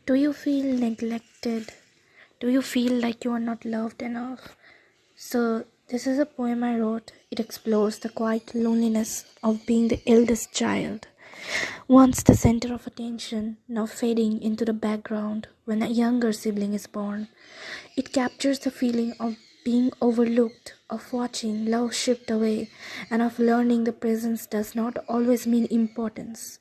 Do you feel neglected? Do you feel like you are not loved enough? So, this is a poem I wrote. It explores the quiet loneliness of being the eldest child. Once the center of attention, now fading into the background when a younger sibling is born. It captures the feeling of being overlooked, of watching love shift away, and of learning the presence does not always mean importance.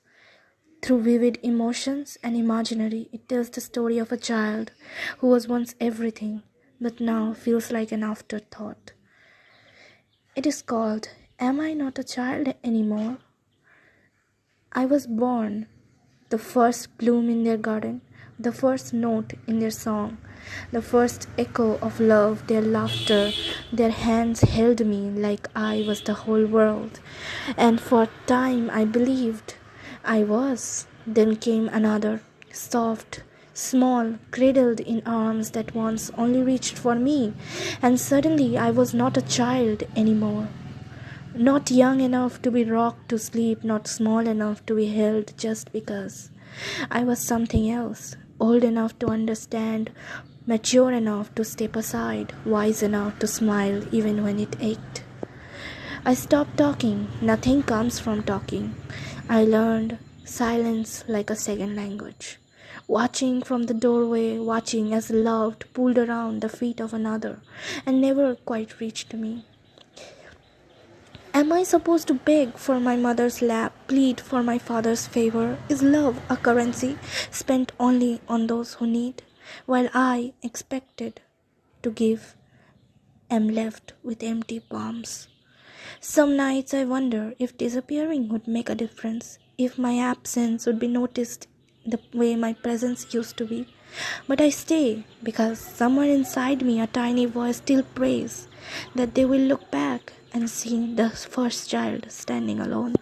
Through vivid emotions and imaginary, it tells the story of a child who was once everything, but now feels like an afterthought. It is called Am I Not a Child Anymore? I was born, the first bloom in their garden, the first note in their song, the first echo of love, their laughter. Their hands held me like I was the whole world, and for a time I believed I was. Then came another, soft, small, cradled in arms that once only reached for me, and suddenly I was not a child anymore. Not young enough to be rocked to sleep, not small enough to be held just because. I was something else, old enough to understand, mature enough to step aside, wise enough to smile even when it ached. I stopped talking, nothing comes from talking. I learned silence like a second language. Watching from the doorway, watching as love pulled around the feet of another and never quite reached me. Am I supposed to beg for my mother's lap, plead for my father's favor? Is love a currency spent only on those who need, while I, expected to give, am left with empty palms? Some nights I wonder if disappearing would make a difference, if my absence would be noticed the way my presence used to be. But I stay because somewhere inside me a tiny voice still prays that they will look back and see the first child standing alone.